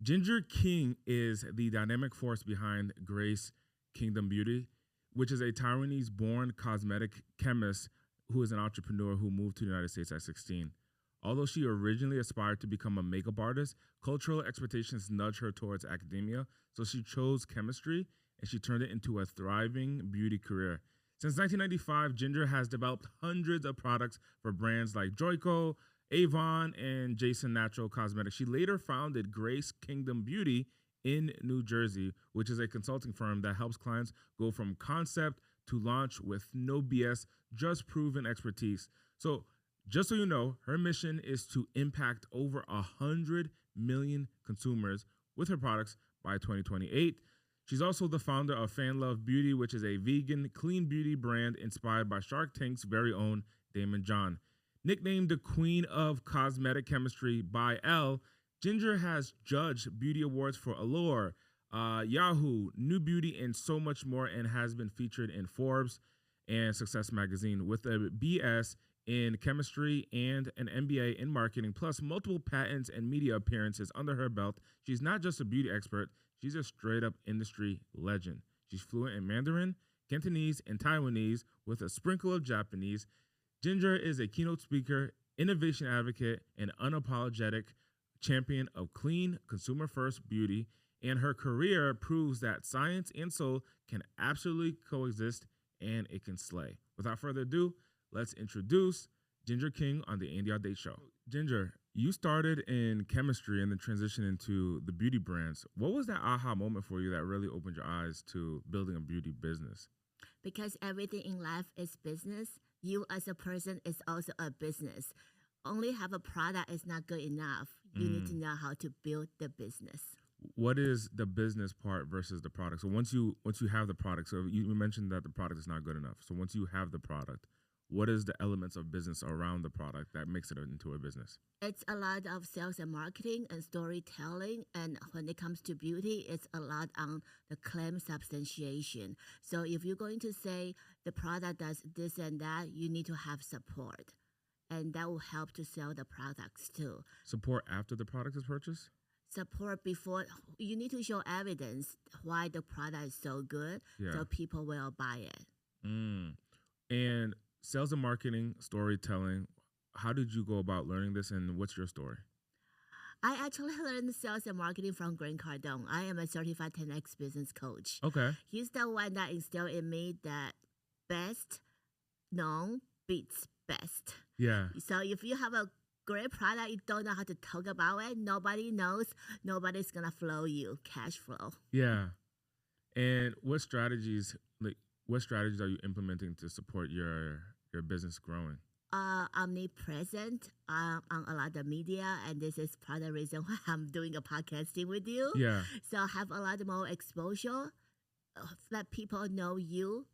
Ginger King is the dynamic force behind Grace Kingdom Beauty, which is a Taiwanese-born cosmetic chemist who is an entrepreneur who moved to the United States at 16. Although she originally aspired to become a makeup artist, cultural expectations nudged her towards academia, so she chose chemistry and she turned it into a thriving beauty career. Since 1995, Ginger has developed hundreds of products for brands like Joico, Avon, and Jason Natural Cosmetics. She later founded Grace Kingdom Beauty in New Jersey, which is a consulting firm that helps clients go from concept to launch with no BS, just proven expertise. So just so you know, her mission is to impact over 100 million consumers with her products by 2028. She's also the founder of FanLoveBeauty, which is a vegan, clean beauty brand inspired by Shark Tank's very own Daymond John. Nicknamed the Queen of Cosmetic Chemistry by Elle, Ginger has judged beauty awards for Allure, Yahoo, New Beauty, and so much more, and has been featured in Forbes and Success Magazine with a BS in chemistry and an MBA in marketing, plus multiple patents and media appearances under her belt. She's not just a beauty expert, she's a straight-up industry legend. She's fluent in Mandarin, Cantonese, and Taiwanese with a sprinkle of Japanese. Ginger is a keynote speaker, innovation advocate, and unapologetic champion of clean, consumer-first beauty, and her career proves that science and soul can absolutely coexist, and it can slay. Without further ado, let's introduce Ginger King on the Audate show. Ginger, you started in chemistry and then transitioned into the beauty brands. What was that aha moment for you that really opened your eyes to building a beauty business? Because everything in life is business. You as a person is also a business. Only have a product is not good enough. You need to know how to build the business. What is the business part versus the product? So once you have the product, so you mentioned that the product is not good enough. So once you have the product, what is the elements of business around the product that makes it into a business? It's a lot of sales and marketing and storytelling. And when it comes to beauty, it's a lot on the claim substantiation. So if you're going to say the product does this and that, you need to have support. And that will help to sell the products too. Support after the product is purchased? Support before. You need to show evidence why the product is so good, so people will buy it. And sales and marketing, storytelling, how did you go about learning this, and what's your story? I actually learned sales and marketing from Grant Cardone. I am a certified 10X business coach. Okay. He's the one that instilled in me that best known beats best. Yeah. So if you have a great product, you don't know how to talk about it, nobody knows, nobody's going to flow you, cash flow. Yeah. And what strategies are you implementing to support your business growing? Omnipresent on a lot of media, and this is part of the reason why I'm doing a podcasting with you. Yeah. So have a lot more exposure, let people know you,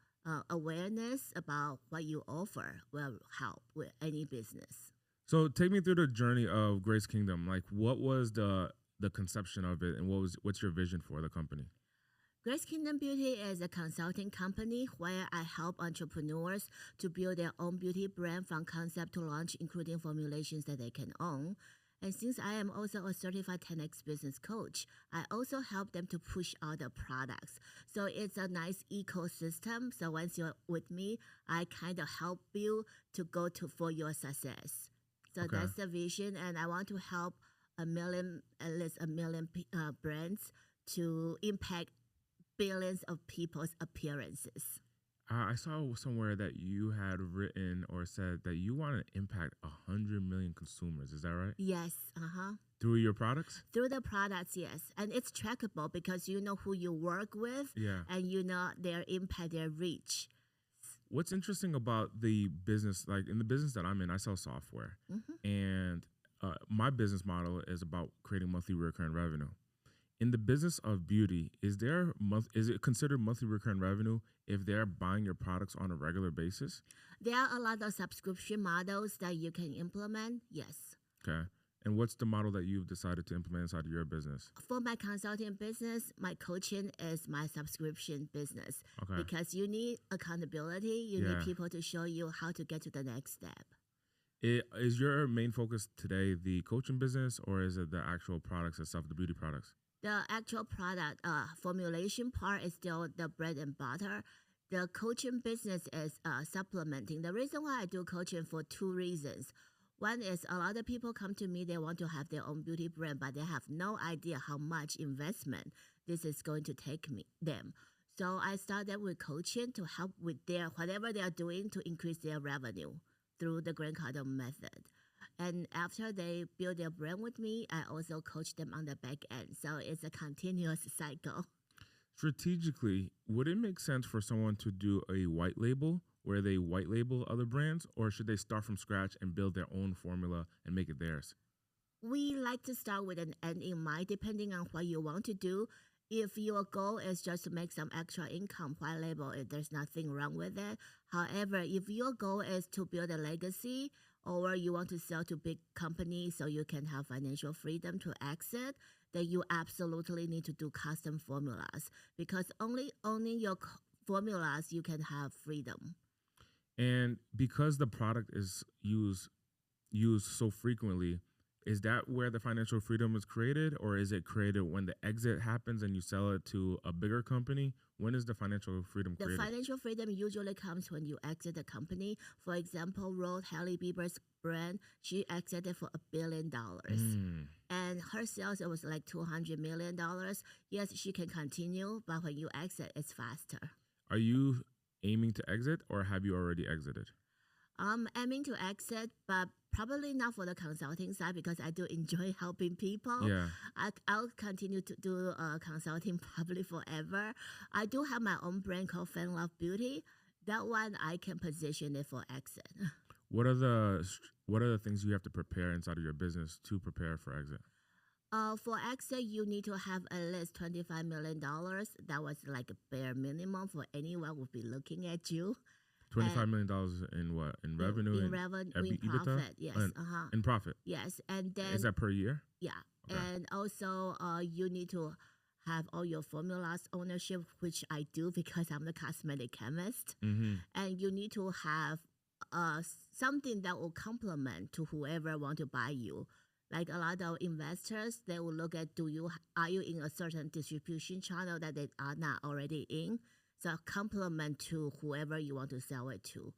awareness about what you offer will help with any business. So take me through the journey of Grace Kingdom. Like, what was the conception of it, and what's your vision for the company? Grace Kingdom Beauty is a consulting company where I help entrepreneurs to build their own beauty brand from concept to launch, including formulations that they can own. And since I am also a certified 10X business coach, I also help them to push out the products. So it's a nice ecosystem. So once you're with me, I kind of help you to go for your success. So that's the vision. And I want to help at least a million brands to impact billions of people's appearances. I saw somewhere that you had written or said that you want to impact 100 million consumers. Is that right? Yes. Through your products? Through the products, yes. And it's trackable because you know who you work with, and you know their impact, their reach. What's interesting about the business, like in the business that I'm in, I sell software. And my business model is about creating monthly recurring revenue. In the business of beauty, is it considered monthly recurring revenue if they're buying your products on a regular basis? There are a lot of subscription models that you can implement, yes. Okay. And what's the model that you've decided to implement inside of your business? For my consulting business, my coaching is my subscription business. Because you need accountability. You need people to show you how to get to the next step. Is your main focus today the coaching business, or is it the actual products itself, the beauty products? The actual product formulation part is still the bread and butter. The coaching business is supplementing. The reason why I do coaching for two reasons. One is a lot of people come to me, they want to have their own beauty brand, but they have no idea how much investment this is going to take them. So I started with coaching to help with their whatever they are doing to increase their revenue through the Grant Cardone method. And after they build their brand with me, I also coach them on the back end. So it's a continuous cycle. Strategically, would it make sense for someone to do a white label where they white label other brands, or should they start from scratch and build their own formula and make it theirs? We like to start with an end in mind, depending on what you want to do. If your goal is just to make some extra income, white label, there's nothing wrong with it. However, if your goal is to build a legacy, or you want to sell to big companies so you can have financial freedom to exit, then you absolutely need to do custom formulas, because only owning your formulas you can have freedom. And because the product is used so frequently, is that where the financial freedom is created, or is it created when the exit happens and you sell it to a bigger company? When is the financial freedom created? The financial freedom usually comes when you exit the company. For example, Rose Hailey Bieber's brand, she exited for $1 billion. And her sales, it was like $200 million. Yes, she can continue, but when you exit, it's faster. Are you aiming to exit, or have you already exited? I'm aiming to exit, but probably not for the consulting side, because I do enjoy helping people. Yeah. I'll continue to do consulting probably forever. I do have my own brand called FanLoveBeauty. That one I can position it for exit. What are the things you have to prepare inside of your business to prepare for exit? For exit, you need to have at least $25 million. That was like a bare minimum for anyone who would be looking at you. $25 million in what? In revenue? In revenue, in profit, yes. In profit? Yes. And then... Is that per year? Yeah. Okay. And also, you need to have all your formulas ownership, which I do because I'm the cosmetic chemist. Mm-hmm. And you need to have something that will complement to whoever want to buy you. Like a lot of investors, they will look at, are you in a certain distribution channel that they are not already in? So complement to whoever you want to sell it to.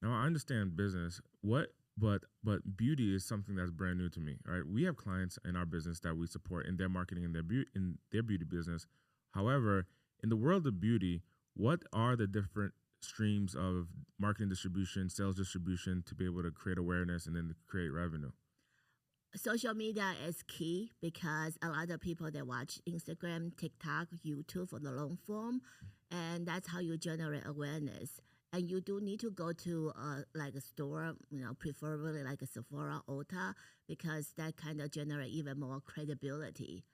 Now I understand business. But beauty is something that's brand new to me, right? We have clients in our business that we support in their marketing and in their beauty business. However, in the world of beauty, what are the different streams of marketing distribution, sales distribution to be able to create awareness and then create revenue? Social media is key, because a lot of people, they watch Instagram, TikTok, YouTube for the long form, and that's how you generate awareness. And you do need to go to like a store, preferably like a Sephora, Ulta, because that kind of generate even more credibility.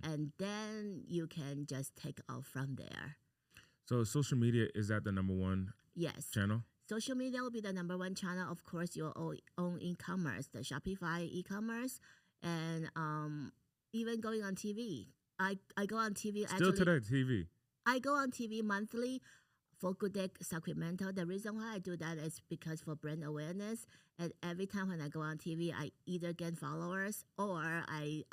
And then you can just take off from there. So social media, is that the number one channel? Social media will be the number one channel. Of course, your own e-commerce, the Shopify e-commerce, and even going on TV. I go on TV. Still today, TV. I go on TV monthly for Good Day Sacramento. The reason why I do that is because for brand awareness. And every time when I go on TV, I either get followers or I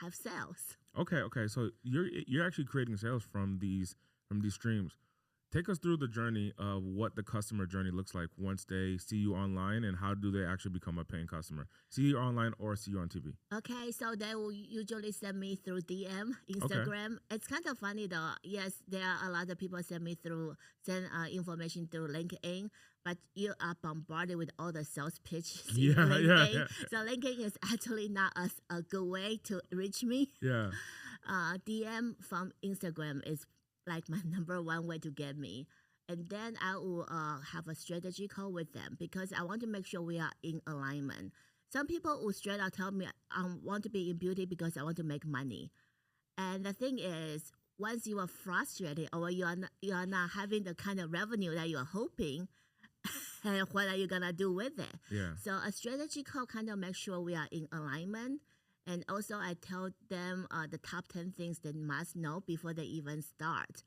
have sales. Okay. So you're actually creating sales from these streams. Take us through the journey of what the customer journey looks like once they see you online, and how do they actually become a paying customer? See you online or see you on TV? Okay, so they will usually send me through DM, Instagram. Okay. It's kind of funny though. Yes, there are a lot of people send information through LinkedIn, but you are bombarded with all the sales pitches in LinkedIn. Yeah. So LinkedIn is actually not a good way to reach me. Yeah. DM from Instagram is like my number one way to get me. And then I will have a strategy call with them, because I want to make sure we are in alignment. Some people will straight out tell me, I want to be in beauty because I want to make money. And the thing is, once you are frustrated or you are not having the kind of revenue that you are hoping, and what are you going to do with it? Yeah. So a strategy call kind of makes sure we are in alignment. And also I tell them the top 10 things they must know before they even start.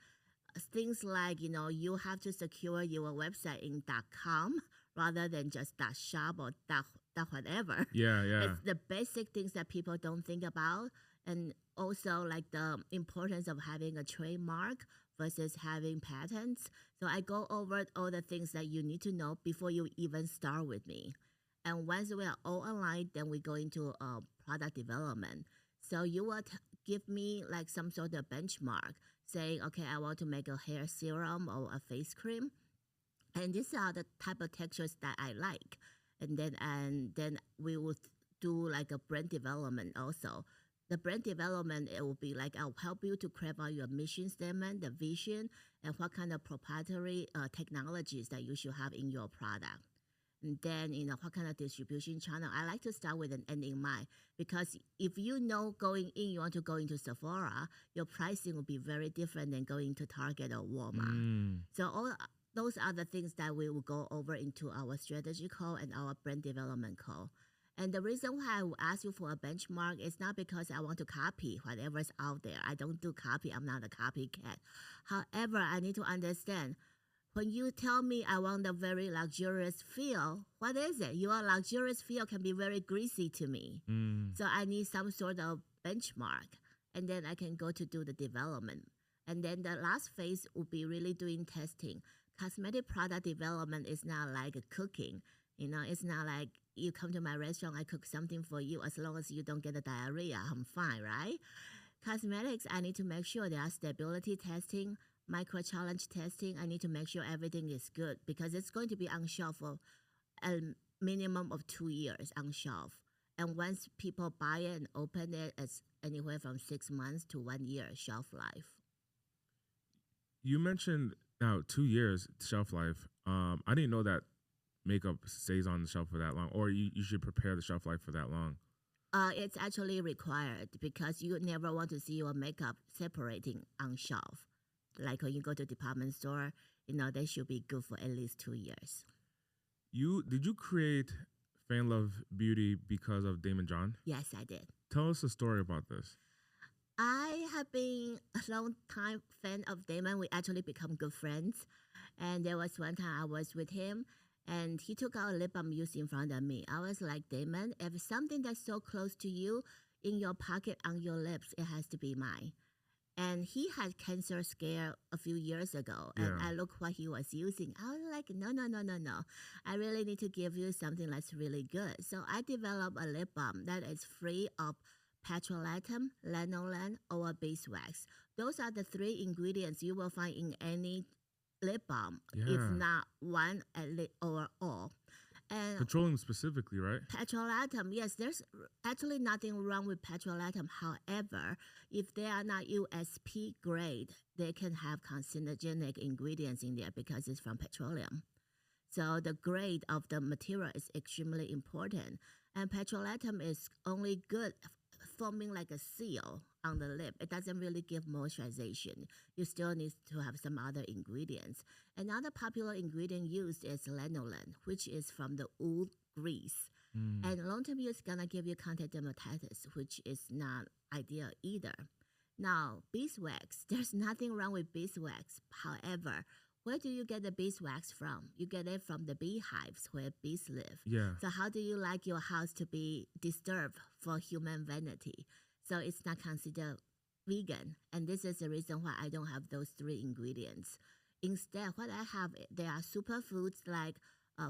Things like, you have to secure your website in .com, rather than just that shop or that whatever. Yeah, yeah. It's the basic things that people don't think about, and also like the importance of having a trademark versus having patents. So I go over all the things that you need to know before you even start with me. And once we are all aligned, then we go into product development. So you will give me like some sort of benchmark saying, okay, I want to make a hair serum or a face cream. And these are the type of textures that I like. And then we will do like a brand development also. The brand development, it will be like, I'll help you to craft out your mission statement, the vision, and what kind of proprietary technologies that you should have in your product. And then, what kind of distribution channel. I like to start with an end in mind, because if you know going in, you want to go into Sephora, your pricing will be very different than going to Target or Walmart. So all those are the things that we will go over into our strategy call and our brand development call. And the reason why I will ask you for a benchmark is not because I want to copy whatever's out there. I don't do copy. I'm not a copycat. However, I need to understand, when you tell me I want a very luxurious feel, what is it? Your luxurious feel can be very greasy to me. So I need some sort of benchmark, and then I can go to do the development. And then the last phase will be really doing testing. Cosmetic product development is not like cooking. It's not like you come to my restaurant, I cook something for you. As long as you don't get the diarrhea, I'm fine, right? Cosmetics, I need to make sure there are stability testing, micro-challenge testing. I need to make sure everything is good, because it's going to be on shelf for a minimum of 2 years on shelf. And once people buy it and open it, it's anywhere from 6 months to 1 year shelf life. You mentioned now 2 years shelf life. I didn't know that makeup stays on the shelf for that long, or you should prepare the shelf life for that long. It's actually required, because you never want to see your makeup separating on shelf. Like when you go to department store, they should be good for at least 2 years. Did you create FanLoveBeauty because of Daymond John? Yes, I did. Tell us a story about this. I have been a long time fan of Daymond. We actually become good friends. And there was one time I was with him, and he took out a lip balm used in front of me. I was like, Daymond, if something that's so close to you in your pocket on your lips, it has to be mine. And he had cancer scare a few years ago, and I looked what he was using. I was like, no. I really need to give you something that's really good. So I developed a lip balm that is free of petrolatum, lanolin, or beeswax. Those are the 3 ingredients you will find in any lip balm, if not one or all. And petroleum specifically, right? Petrolatum, yes. There's actually nothing wrong with petrolatum. However, if they are not USP grade, they can have carcinogenic ingredients in there because it's from petroleum. So the grade of the material is extremely important. And petrolatum is only good forming like a seal on the lip. It doesn't really give moisturization. You still need to have some other ingredients. Another popular ingredient used is lanolin, which is from the wool grease. And long-term use is going to give you contact dermatitis, which is not ideal either. Now, beeswax, there's nothing wrong with beeswax. However, where do you get the beeswax from? You get it from the beehives where bees live. So how do you like your house to be disturbed for human vanity? So it's not considered vegan. And this is the reason why I don't have those 3 ingredients. Instead, what I have, there are superfoods like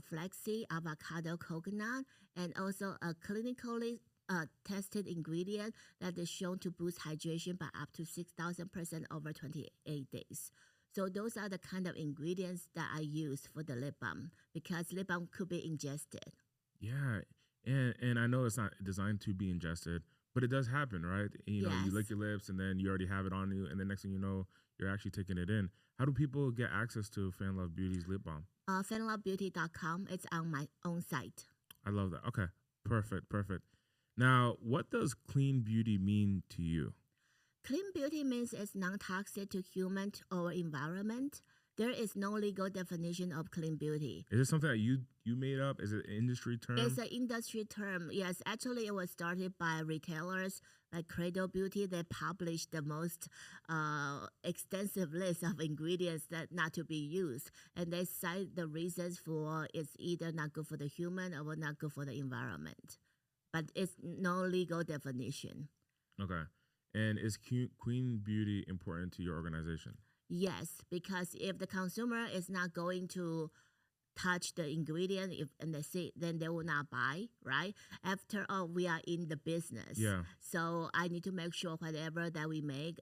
flaxseed, avocado, coconut, and also a clinically tested ingredient that is shown to boost hydration by up to 6,000% over 28 days. So those are the kind of ingredients that I use for the lip balm, because lip balm could be ingested. Yeah, and I know it's not designed to be ingested, but it does happen, right? You lick your lips, and then you already have it on you, and the next thing you know, you're actually taking it in. How do people get access to FanLoveBeauty's lip balm? FanLoveBeauty.com. It's on my own site. I love that. Okay, perfect. Now, what does clean beauty mean to you? Clean beauty means it's non-toxic to human or environment. There is no legal definition of clean beauty. Is it something that you made up? Is it an industry term? It's an industry term. Yes, actually, it was started by retailers like Cradle Beauty. They published the most extensive list of ingredients that not to be used, and they cite the reasons for it's either not good for the human or not good for the environment. But it's no legal definition. Okay. And is Queen Beauty important to your organization? Yes, because if the consumer is not going to touch the ingredient and they see, then they will not buy, right? After all, we are in the business. Yeah. So I need to make sure whatever that we make,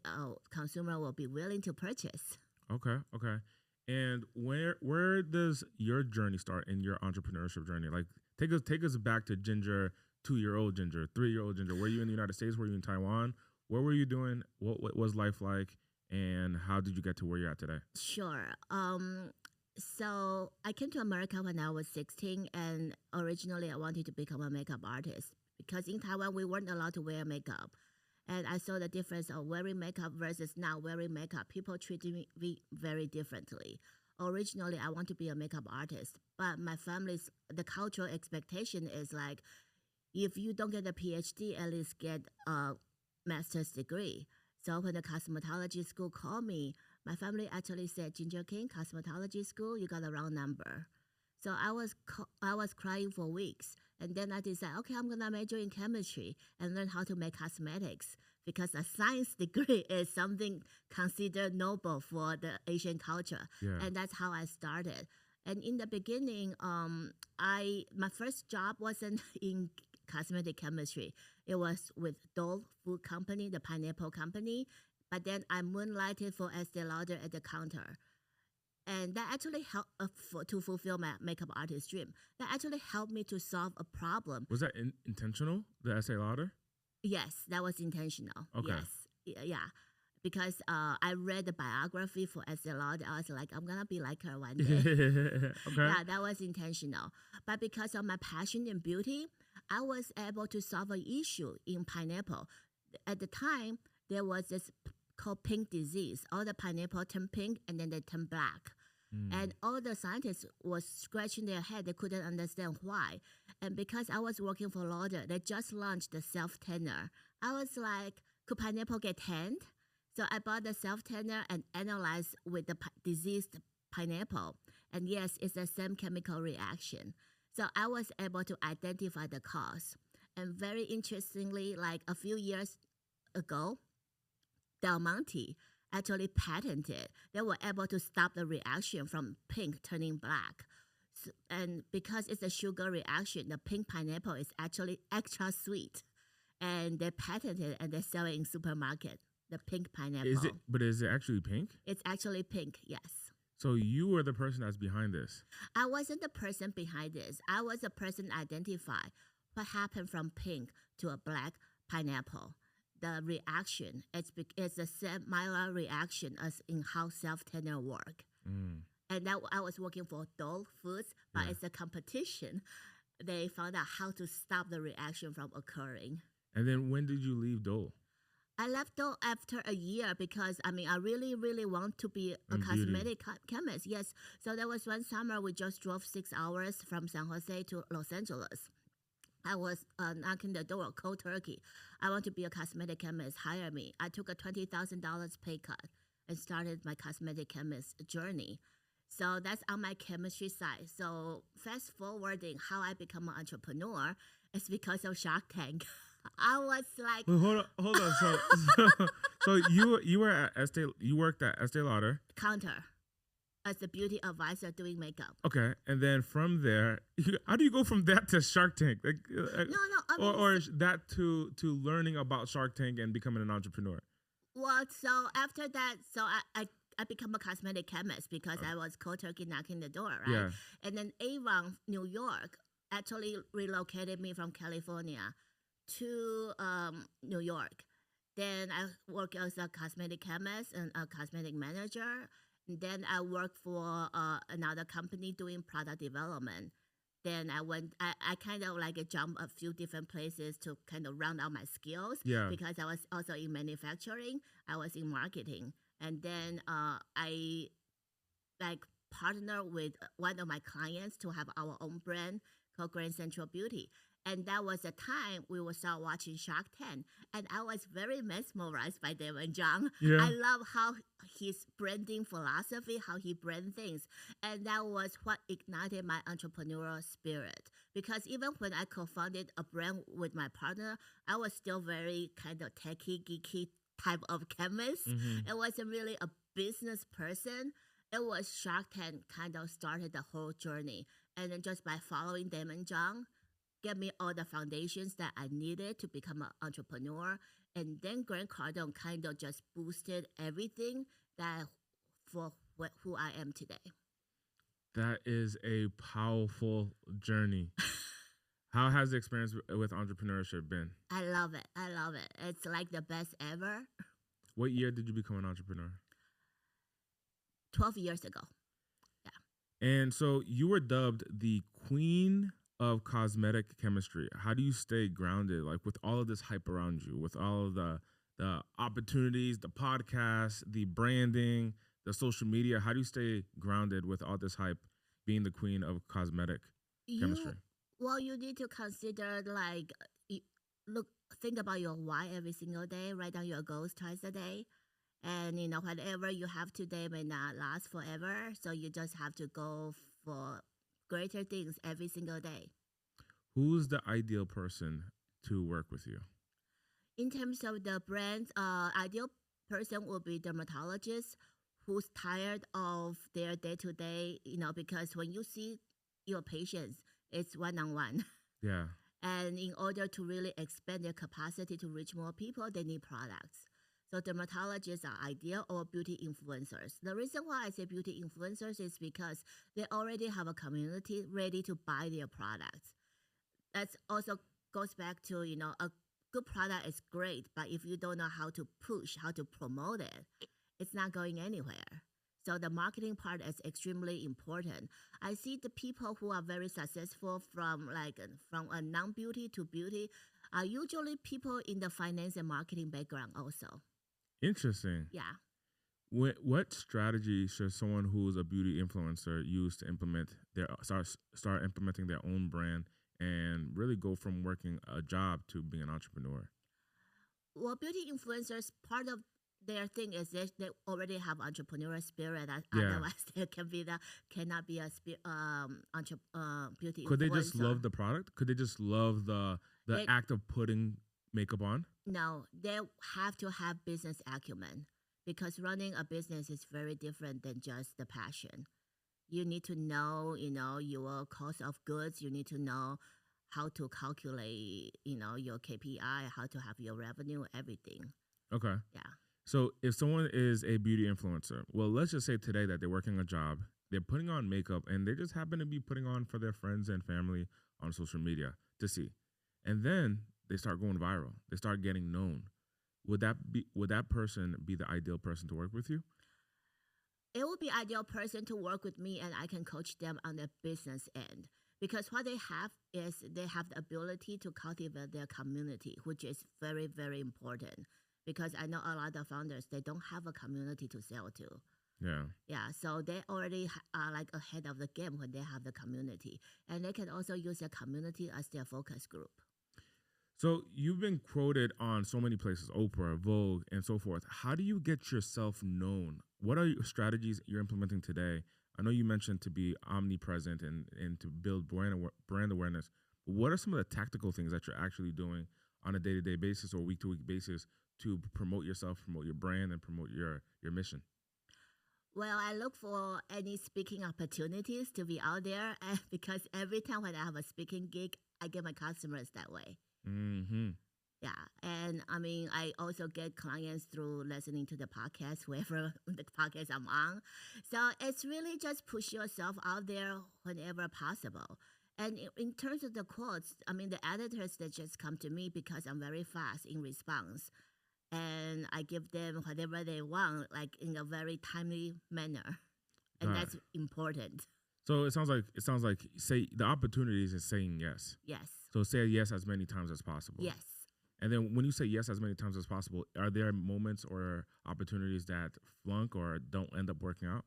consumer will be willing to purchase. Okay. And where does your journey start in your entrepreneurship journey? Like take us back to Ginger, 2-year-old Ginger, 3-year-old Ginger. Were you in the United States? Were you in Taiwan? What were you doing? What was life like? And how did you get to where you're at today? Sure. So I came to America when I was 16, and originally I wanted to become a makeup artist because in Taiwan we weren't allowed to wear makeup. And I saw the difference of wearing makeup versus not wearing makeup. People treated me very differently. Originally, I want to be a makeup artist, but my the cultural expectation is like, if you don't get a PhD, at least get a master's degree. So when the cosmetology school called me, my family actually said, Ginger King, cosmetology school, you got the wrong number. So I was crying for weeks. And then I decided, okay, I'm going to major in chemistry and learn how to make cosmetics because a science degree is something considered noble for the Asian culture. Yeah. And that's how I started. And in the beginning, my first job wasn't in cosmetic chemistry. It was with Dole Food Company, the pineapple company. But then I moonlighted for Estee Lauder at the counter. And that actually helped to fulfill my makeup artist dream. That actually helped me to solve a problem. Was that intentional, the Estee Lauder? Yes, that was intentional. Okay. Yes. Yeah. Because I read the biography for Estee Lauder. I was like, I'm going to be like her one day. Okay. Yeah, that was intentional. But because of my passion in beauty, I was able to solve an issue in pineapple. At the time, there was this called pink disease. All the pineapple turn pink and then they turn black. And all the scientists was scratching their head. They couldn't understand why. And because I was working for Lauder, they just launched the self-tanner. I was like, could pineapple get tanned? So I bought the self-tanner and analyzed with the diseased pineapple. And yes, it's the same chemical reaction. So I was able to identify the cause. And very interestingly, like a few years ago, Daymond actually patented. They were able to stop the reaction from pink turning black. So, and because it's a sugar reaction, the pink pineapple is actually extra sweet. And they patented it and they sell it in supermarket, the pink pineapple. Is it actually pink? It's actually pink, yes. So you were the person that's behind this? I wasn't the person behind this. I was the person identify what happened from pink to a black pineapple. The reaction, it's a similar reaction as in how self-tanner work. And that I was working for Dole Foods, but it's a competition. They found out how to stop the reaction from occurring. And then when did you leave Dole? I left Dole after a year because, I really, really want to be a cosmetic chemist. Yes. So there was one summer we just drove 6 hours from San Jose to Los Angeles. I was knocking the door cold turkey. I want to be a cosmetic chemist. Hire me. I took a $20,000 pay cut and started my cosmetic chemist journey. So that's on my chemistry side. So fast forwarding how I become an entrepreneur is because of Shark Tank. I was like, well, hold on. So you were at you worked at Estee Lauder counter as a beauty advisor doing makeup. Okay, and then from there, how do you go from that to Shark Tank? Or that to learning about Shark Tank and becoming an entrepreneur? Well, so after that, so I become a cosmetic chemist because I was cold turkey knocking the door, right? Yeah. And then Avon, New York, actually relocated me from California to New York. Then I worked as a cosmetic chemist and a cosmetic manager. And then I worked for another company doing product development. Then I kind of like jumped a few different places to kind of round out my skills. Yeah. Because I was also in manufacturing. I was in marketing. And then I like partner with one of my clients to have our own brand called Grand Central Beauty. And that was the time we would start watching Shark Tank. And I was very mesmerized by Daymond John. Yeah. I love how his branding philosophy, how he brand things. And that was what ignited my entrepreneurial spirit. Because even when I co-founded a brand with my partner, I was still very kind of techie, geeky type of chemist. Mm-hmm. It wasn't really a business person. It was Shark Tank kind of started the whole journey. And then just by following Daymond John, get me all the foundations that I needed to become an entrepreneur. And then Grant Cardone kind of just boosted everything that for who I am today. That is a powerful journey. How has the experience with entrepreneurship been? I love it. I love it. It's like the best ever. What year did you become an entrepreneur? 12 years ago. Yeah. And so you were dubbed the Queen of Cosmetic Chemistry. How do you stay grounded, like with all of this hype around you, with all of the opportunities, the podcasts, the branding, the social media? How do you stay grounded with all this hype, being the Queen of Cosmetic Chemistry? Well, you need to consider like think about your why every single day. Write down your goals twice a day. And, whatever you have today may not last forever. So you just have to go for greater things every single day. Who's the ideal person to work with you? In terms of the brands, ideal person will be dermatologists who's tired of their day-to-day, because when you see your patients, it's one-on-one. Yeah. And in order to really expand their capacity to reach more people, they need products. So dermatologists are ideal, or beauty influencers. The reason why I say beauty influencers is because they already have a community ready to buy their products. That also goes back to, a good product is great, but if you don't know how to push, how to promote it, it's not going anywhere. So the marketing part is extremely important. I see the people who are very successful from a non-beauty to beauty are usually people in the finance and marketing background also. Interesting. Yeah. What strategy should someone who's a beauty influencer use to implement start implementing their own brand and really go from working a job to being an entrepreneur? Well, beauty influencers, part of their thing is they already have entrepreneurial spirit. Yeah. Otherwise, they cannot be a beauty influencer. Could they just love the product? Could they just love the act of putting makeup on? No, they have to have business acumen, because running a business is very different than just the passion. You need to know, your cost of goods. You need to know how to calculate, your KPI, how to have your revenue, everything. Okay. Yeah. So if someone is a beauty influencer, well, let's just say today that they're working a job, they're putting on makeup, and they just happen to be putting on for their friends and family on social media to see. And then they start going viral. They start getting known. Would that person be the ideal person to work with you? It would be ideal person to work with me, and I can coach them on the business end. Because what they have is they have the ability to cultivate their community, which is very, very important. Because I know a lot of founders, they don't have a community to sell to. Yeah. Yeah, so they already are like ahead of the game when they have the community. And they can also use their community as their focus group. So you've been quoted on so many places, Oprah, Vogue, and so forth. How do you get yourself known? What are your strategies you're implementing today? I know you mentioned to be omnipresent and to build brand awareness. But what are some of the tactical things that you're actually doing on a day-to-day basis or week-to-week basis to promote yourself, promote your brand, and promote your mission? Well, I look for any speaking opportunities to be out there, because every time when I have a speaking gig, I get my customers that way. Mm-hmm. Yeah, and I also get clients through listening to the podcast, wherever the podcast I'm on. So it's really just push yourself out there whenever possible. And in terms of the quotes, the editors, that just come to me because I'm very fast in response. And I give them whatever they want, like in a very timely manner. And that's important. So it sounds like say the opportunities is saying yes. Yes. So say yes as many times as possible. Yes. And then when you say yes as many times as possible, are there moments or opportunities that flunk or don't end up working out?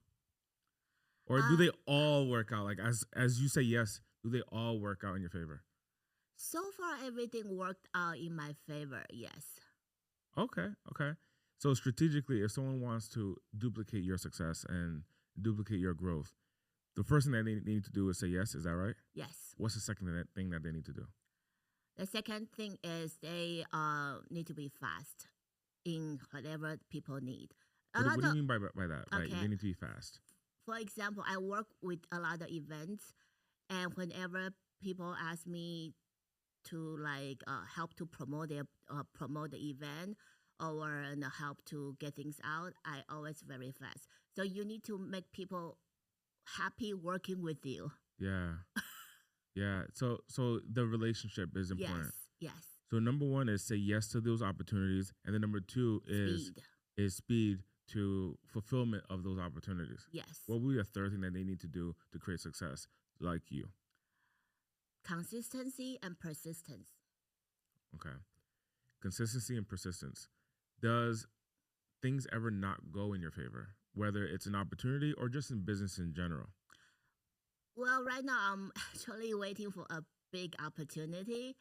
Or do they all work out? Like as you say yes, do they all work out in your favor? So far, everything worked out in my favor. Yes. Okay. So strategically, if someone wants to duplicate your success and duplicate your growth, the first thing that they need to do is say yes. Is that right? Yes. What's the second thing that they need to do? The second thing is they need to be fast in whatever people need. What do you mean by that? Right? Okay. They need to be fast. For example, I work with a lot of events, and whenever people ask me to help to promote the event or help to get things out, I always very fast. So you need to make people happy working with you. Yeah. Yeah. So the relationship is important. Yes. So number one is say yes to those opportunities, and then number two is speed to fulfillment of those opportunities. Yes. What would be the third thing that they need to do to create success like you? Consistency and persistence. Okay. Consistency and persistence. Does things ever not go in your favor, whether it's an opportunity or just in business in general? Well, right now I'm actually waiting for a big opportunity,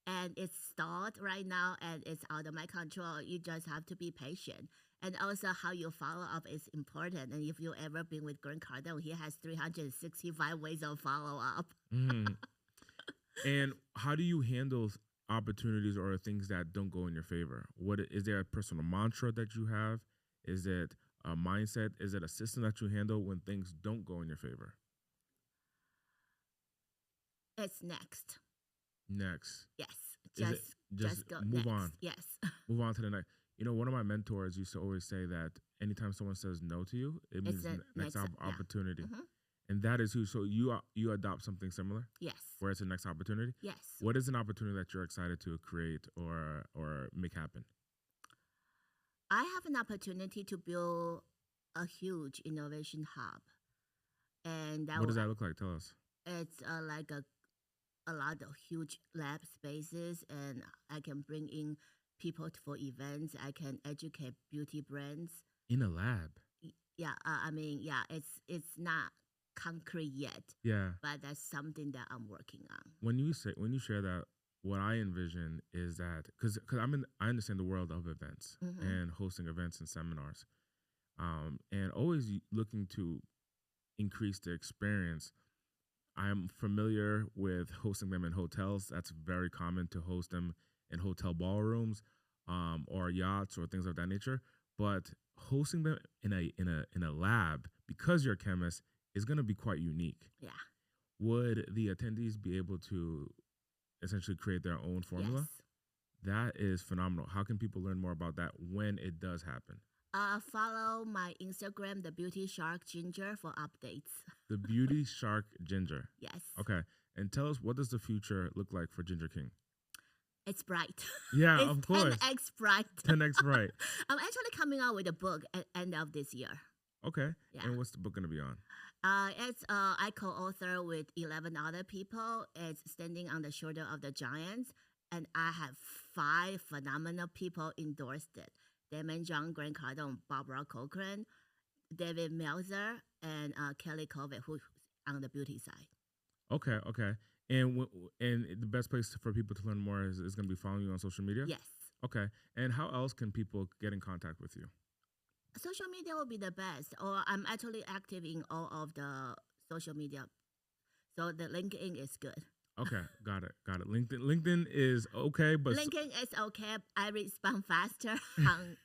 and it's stalled right now, and it's out of my control. You just have to be patient. And also how you follow up is important. And if you've ever been with Grant Cardone, he has 365 ways of follow up. And how do you handle opportunities or things that don't go in your favor? What is there a personal mantra that you have? Is it a mindset? Is it a system that you handle when things don't go in your favor? It's next. Yes. Just go move next. on. Yes. Move on to the next. You know, one of my mentors used to always say that anytime someone says no to you, it means next opportunity. Mm-hmm. And that is who. So you adopt something similar? Yes. Where it's the next opportunity? Yes. What is an opportunity that you're excited to create or make happen? I have an opportunity to build a huge innovation hub. And what does that look like? Tell us. It's like a lot of huge lab spaces, and I can bring in people for events. I can educate beauty brands. In a lab? Yeah. It's not concrete yet. Yeah. But that's something that I'm working on. When you share that, what I envision is that because I understand the world of events and hosting events and seminars, and always looking to increase the experience. I'm familiar with hosting them in hotels. That's very common to host them in hotel ballrooms, or yachts or things of that nature. But hosting them in a lab, because you're a chemist, is going to be quite unique. Yeah. Would the attendees be able to essentially create their own formula? Yes. That is phenomenal. How can people learn more about that when it does happen? Follow my Instagram, the Beauty Shark Ginger, for updates. The Beauty Shark Ginger. Yes. Okay. And tell us, what does the future look like for Ginger King? It's bright. Yeah, it's of course. 10x bright. 10x bright. I'm actually coming out with a book at end of this year. Okay. Yeah. And what's the book going to be on? It's I co-author with 11 other people. It's Standing on the Shoulder of the Giants, and I have 5 phenomenal people endorsed it. Daymond, John, Grant Cardone, Barbara Cochran, David Meltzer, and Kelly Colvett, who's on the beauty side. Okay. And the best place for people to learn more is going to be following you on social media? Yes. Okay. And how else can people get in contact with you? Social media will be the best. Or I'm actually active in all of the social media. So the LinkedIn is good. Okay, got it. LinkedIn is okay, but LinkedIn is okay. I respond faster on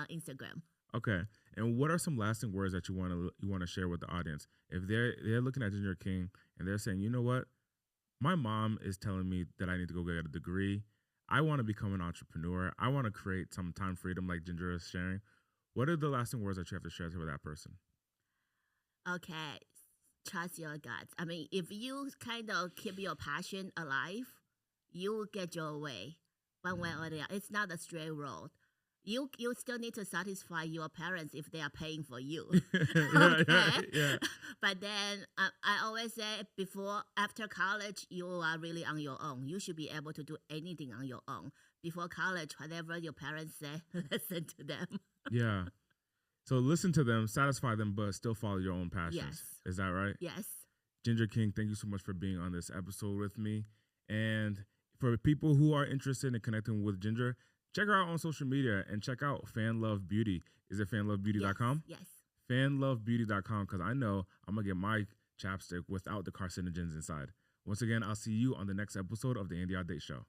Instagram. Okay. And what are some lasting words that you want to share with the audience? If they're looking at Ginger King and they're saying, you know what, my mom is telling me that I need to go get a degree. I want to become an entrepreneur. I want to create some time freedom like Ginger is sharing. What are the lasting words that you have to share with that person? Okay. Trust your guts. I mean, if you kind of keep your passion alive, you will get your way one way or the other. It's not a straight road. You still need to satisfy your parents if they are paying for you. Yeah. But then I always say after college, you are really on your own. You should be able to do anything on your own. Before college, whatever your parents say, listen to them. Yeah. So listen to them, satisfy them, but still follow your own passions. Yes. Is that right? Yes. Ginger King, thank you so much for being on this episode with me. And for people who are interested in connecting with Ginger, check her out on social media and check out FanLoveBeauty. Is it fanlovebeauty.com? Yes. FanLoveBeauty.com, because I know I'm going to get my chapstick without the carcinogens inside. Once again, I'll see you on the next episode of the Audate Show.